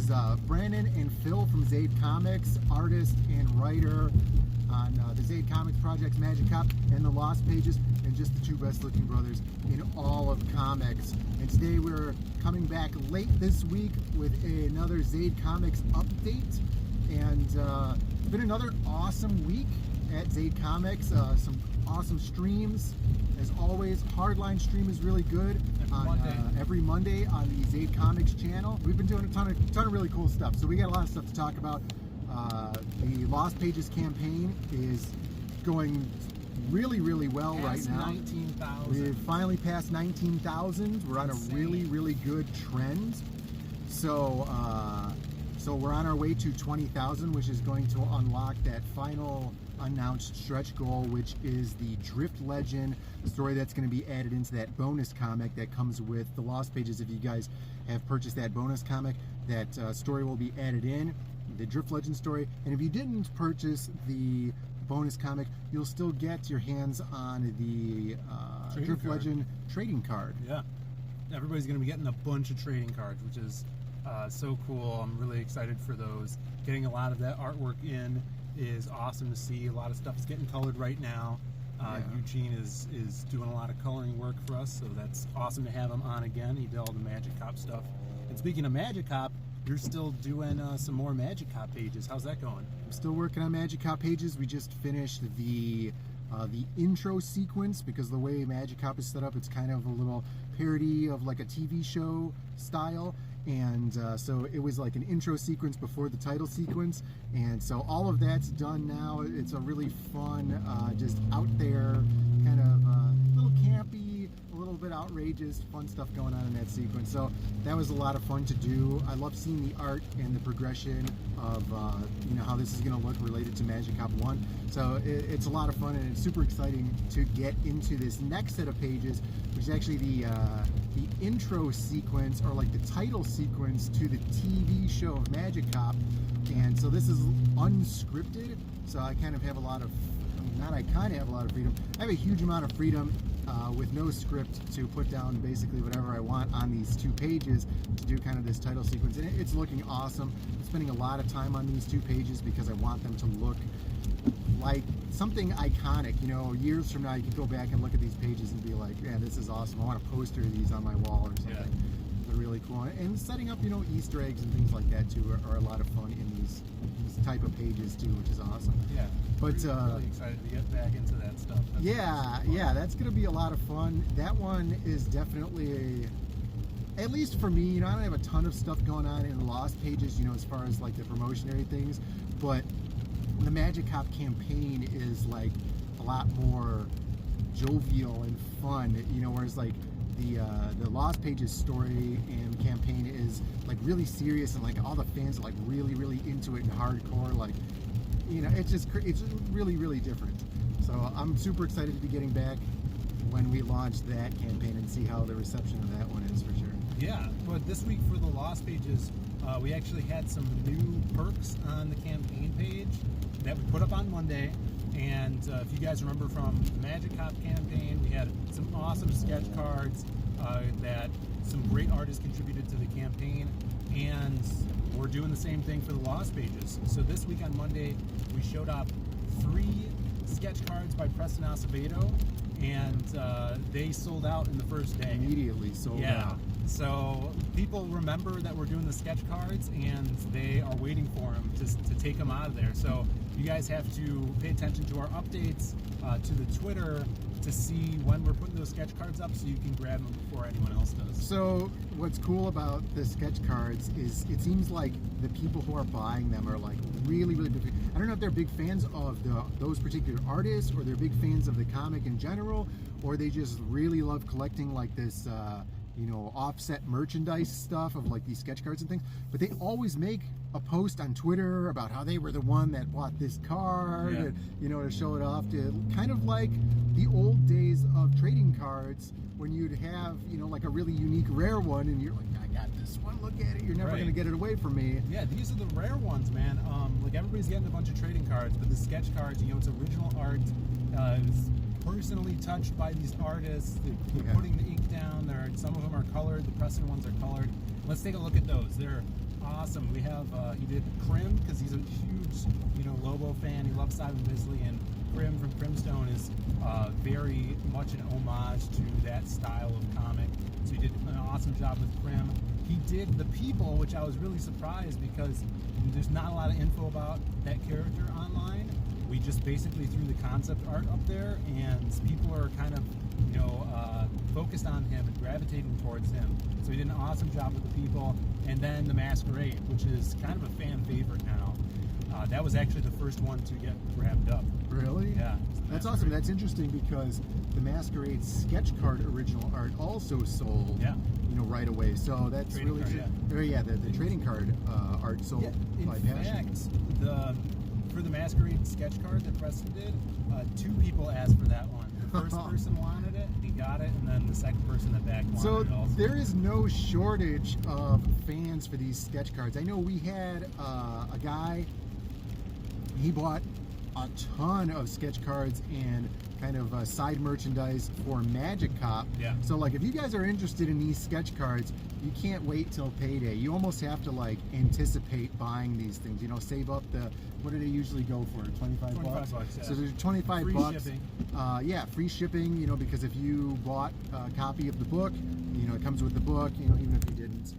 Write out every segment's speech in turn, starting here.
is Brandon and Phil from Zaid Comics, artist and writer on the Zaid Comics Projects, Magic Cop, and the Lost Pages, and just the two best looking brothers in all of comics. And today we're coming back late this week with another Zaid Comics update. And it's been another awesome week at Zaid Comics. Some awesome streams. As always, Hardline stream is really good every Monday on the Zaid Comics channel. We've been doing a ton of really cool stuff. So we got a lot of stuff to talk about. The Lost Pages campaign is going really well right now. 19,000. We've finally passed 19,000. We're on a really good trend. So so we're on our way to 20,000, which is going to unlock that final announced stretch goal, which is the Drift Legend story that's going to be added into that bonus comic that comes with the Lost Pages. If you guys have purchased that bonus comic, that story will be added in, the Drift Legend story. And if you didn't purchase the bonus comic, you'll still get your hands on the Drift Legend trading card. Yeah, everybody's going to be getting a bunch of trading cards, which is so cool. I'm really excited for those. Getting a lot of that artwork in is awesome to see. A lot of stuff is getting colored right now. Eugene is doing a lot of coloring work for us, so that's awesome to have him on again. He did all the Magic Cop stuff. And speaking of Magic Cop, you're still doing some more Magic Cop pages. How's that going? I'm still working on Magic Cop pages. We just finished the intro sequence, because the way Magic Cop is set up, it's kind of a little parody of like a TV show style. And so it was like an intro sequence before the title sequence, and so all of that's done now. It's a really fun, just out there, kind of a little campy, a little bit outrageous, fun stuff going on in that sequence. So that was a lot of fun to do. I love seeing the art and the progression of you know, how this is going to look related to Magic Cop 1. So it's a lot of fun, and it's super exciting to get into this next set of pages, which is actually the intro sequence, or like the title sequence to the TV show of Magic Cop. And so this is unscripted, so I kind of have a lot of, I have a lot of freedom. I have a huge amount of freedom with no script to put down basically whatever I want on these two pages to do kind of this title sequence. And it's looking awesome. I'm spending a lot of time on these two pages because I want them to look like something iconic. You know, years from now you can go back and look at these pages and be like, yeah, this is awesome. I want to poster these on my wall or something. Yeah. They're really cool. And setting up, you know, Easter eggs and things like that too are a lot of fun in these type of pages too, which is awesome. Yeah. But really excited to get back into that stuff. That's gonna be a lot of fun. That one is definitely at least for me, you know, I don't have a ton of stuff going on in the Lost Pages, you know, as far as like the promotionary things, but the Magic Cop campaign is like a lot more jovial and fun, you know, whereas like the Lost Pages story and campaign is like really serious, and like all the fans are like really into it and hardcore, like, you know, it's really different. So I'm super excited to be getting back when we launch that campaign and see how the reception of that one is, for sure. Yeah, but this week for the Lost Pages, we actually had some new perks on the campaign page that we put up on Monday. And if you guys remember from the Magic Cop campaign, we had some awesome sketch cards that some great artists contributed to the campaign, and we're doing the same thing for the Lost Pages. So this week on Monday, we showed off 3 sketch cards by Preston Acevedo, and they sold out in the first day. Immediately sold out. So people remember that we're doing the sketch cards, and they are waiting for them to take them out of there. So you guys have to pay attention to our updates, to the Twitter, to see when we're putting those sketch cards up so you can grab them before anyone else does. So what's cool about the sketch cards is it seems like the people who are buying them are like really big. I don't know if they're big fans of those particular artists, or they're big fans of the comic in general, or they just really love collecting like this you know, offset merchandise stuff of like these sketch cards and things. But they always make a post on Twitter about how they were the one that bought this card, and, you know, to show it off, to kind of like the old days of trading cards when you'd have, you know, like a really unique rare one, and you're like, I got this one, look at it, you're never gonna get it away from me. Yeah, these are the rare ones, man. Like everybody's getting a bunch of trading cards, but the sketch cards, you know, it's original art. It's personally touched by these artists. They're putting the ink down. Some of them are colored. The Preston ones are colored. Let's take a look at those. They're awesome. We have he did Crim because he's a huge Lobo fan. He loves Simon Bisley, and Crim from Crimstone is very much an homage to that style of comic. So he did an awesome job with Crim. He did The People, which I was really surprised because there's not a lot of info about that character online. We just basically threw the concept art up there, and people are kind of focused on him and gravitating towards him. So he did an awesome job with The People. And then The Masquerade, which is kind of a fan favorite now. That was actually the first one to get wrapped up. Really? Yeah. That's awesome. That's interesting because the Masquerade sketch card original art also sold. Yeah. Right away. So that's Trading really card, the trading card art sold by Passion. In fact, for the Masquerade sketch card that Preston did, 2 people asked for that one. The first person wanted it, he got it, and then the second person that back wanted it also. There is no shortage of fans for these sketch cards. I know we had a guy, he bought a ton of sketch cards and kind of side merchandise for Magic Cop. Yeah. So like if you guys are interested in these sketch cards, you can't wait till payday. You almost have to like anticipate buying these things. Save up the, what do they usually go for? 25 bucks? Yeah. So there's 25 free bucks. Shipping. Yeah, free shipping, because if you bought a copy of the book, it comes with the book, even if you didn't,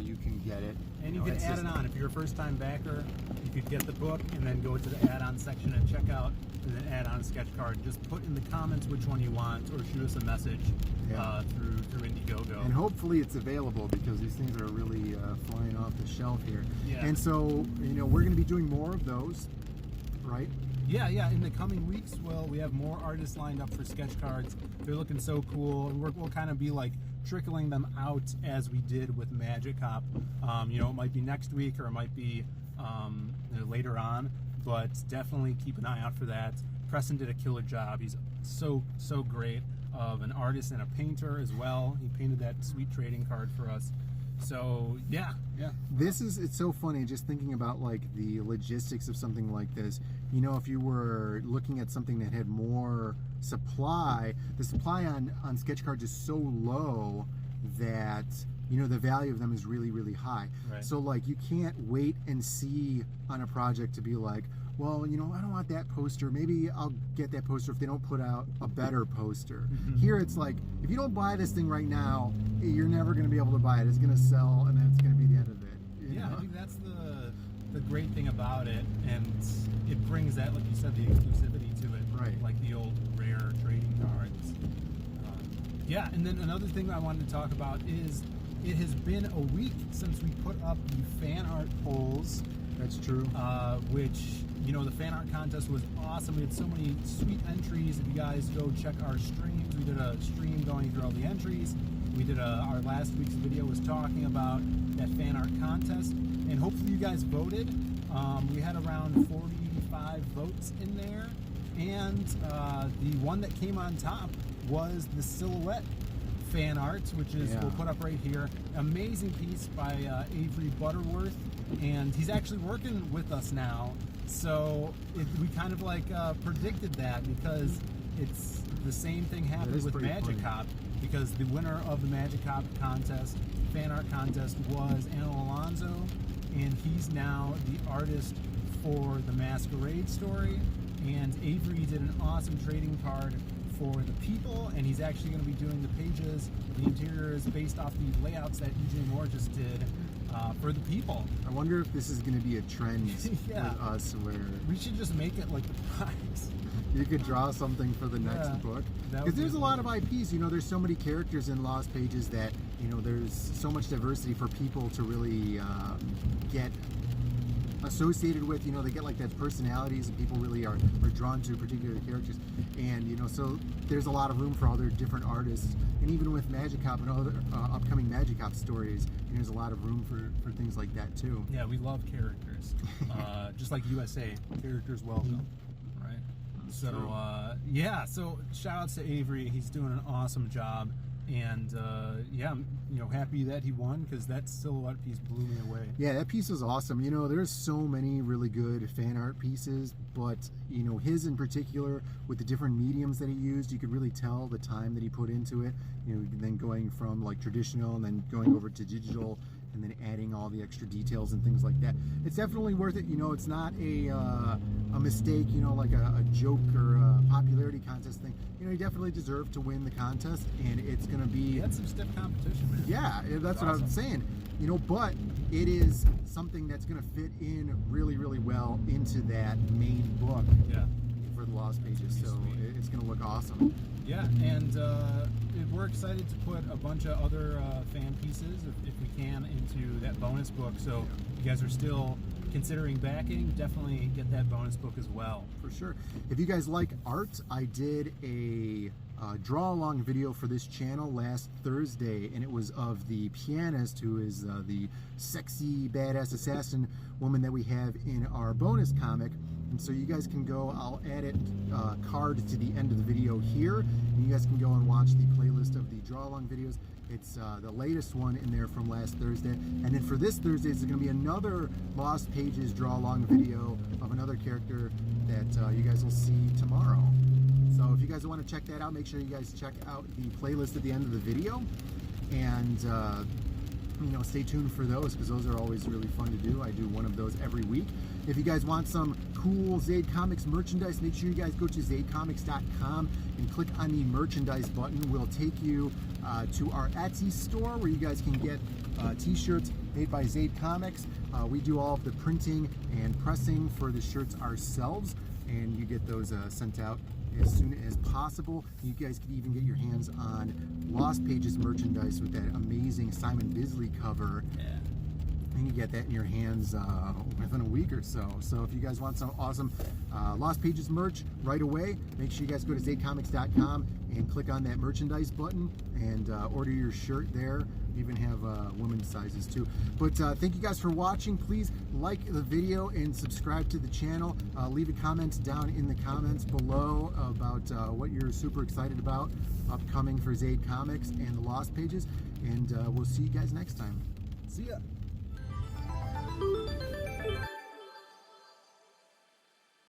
you can get it. And you can add it on. If you're a first-time backer, you could get the book and then go to the add-on section and check out and then add on a sketch card. Just put in the comments which one you want or shoot us a message through Indiegogo. And hopefully it's available because these things are really flying off the shelf here. Yeah. And so, we're going to be doing more of those, right? Yeah. In the coming weeks, we have more artists lined up for sketch cards. They're looking so cool, and we'll kind of be like trickling them out as we did with Magic Cop. It might be next week or it might be later on, but definitely keep an eye out for that. Preston did a killer job. He's so great of an artist and a painter as well. He painted that sweet trading card for us. So yeah. It's so funny just thinking about like the logistics of something like this. If you were looking at something that had more supply, the supply on sketch cards is so low that the value of them is really, really high. Right. So like you can't wait and see on a project to be like, well, I don't want that poster. Maybe I'll get that poster if they don't put out a better poster. Mm-hmm. Here it's like, if you don't buy this thing right now, you're never going to be able to buy it. It's going to sell, and that's going to be the end of it. Yeah, I think that's the great thing about it, and it brings that, like you said, the exclusivity to it, right? Like the old rare trading cards. Yeah, and then another thing I wanted to talk about is it has been a week since we put up the fan art polls. That's true. Which, the fan art contest was awesome. We had so many sweet entries. If you guys go check our streams, we did a stream going through all the entries. We did our last week's video was talking about that fan art contest, and hopefully you guys voted. We had around 45 votes in there, and the one that came on top was the silhouette fan art, which is we'll put up right here. Amazing piece by Avery Butterworth, and he's actually working with us now. So we kind of like predicted that because it's the same thing happened with Magic Cop, because the winner of the Magic Cop contest, fan art contest, was Anna Alonso, and he's now the artist for the Masquerade story. And Avery did an awesome trading card for the people, and he's actually going to be doing the pages, the interiors based off the layouts that EJ Moore just did for the people. I wonder if this is going to be a trend with us where we should just make it like the prize. You could draw something for the next book, because there's a lot of IPs. There's so many characters in Lost Pages that there's so much diversity for people to really get associated with. They get like that personalities, and people really are drawn to particular characters, and so there's a lot of room for other different artists. And even with Magic Cop and other upcoming Magic Cop stories, there's a lot of room for things like that too. Yeah, we love characters. Just like USA, characters welcome. Right? So so shout outs to Avery. He's doing an awesome job. And I'm happy that he won, because that silhouette piece blew me away. Yeah, that piece was awesome. There's so many really good fan art pieces, but his in particular, with the different mediums that he used, you could really tell the time that he put into it. Then going from like traditional and then going over to digital, and then adding all the extra details and things like that. It's definitely worth it. You know, it's not a mistake, you know, like a joke or a popularity contest thing. You know, you definitely deserve to win the contest, and it's going to be... That's some stiff competition, man. Yeah, that's what awesome. I was saying. You know, but it is something that's going to fit in really, really well into that main book for the Lost Pages. So it's going to look awesome. Yeah, and we're excited to put a bunch of other fan pieces, if we can, into that bonus book. So if you guys are still considering backing, definitely get that bonus book as well. For sure. If you guys like art, I did a draw along video for this channel last Thursday, and it was of the pianist who is the sexy badass assassin woman that we have in our bonus comic. And so you guys can go, I'll add it card to the end of the video here, and you guys can go and watch the playlist of the draw along videos. It's the latest one in there from last Thursday. And then for this Thursday, there's going to be another Lost Pages draw along video of another character that you guys will see tomorrow. So if you guys want to check that out, make sure you guys check out the playlist at the end of the video. And you know, stay tuned for those, because those are always really fun to do. I do one of those every week. If you guys want some cool Zaid Comics merchandise, make sure you guys go to zaidcomics.com and click on the merchandise button. We'll take you to our Etsy store, where you guys can get t-shirts made by Zaid Comics. We do all of the printing and pressing for the shirts ourselves, and you get those sent out as soon as possible. You guys can even get your hands on Lost Pages merchandise with that amazing Simon Bisley cover. Yeah. And you get that in your hands within a week or so. So if you guys want some awesome Lost Pages merch right away, make sure you guys go to zaidcomics.com and click on that merchandise button and order your shirt there. We even have women's sizes too. But thank you guys for watching. Please like the video and subscribe to the channel. Leave a comment down in the comments below about what you're super excited about upcoming for Zaid Comics and the Lost Pages. And we'll see you guys next time. See ya.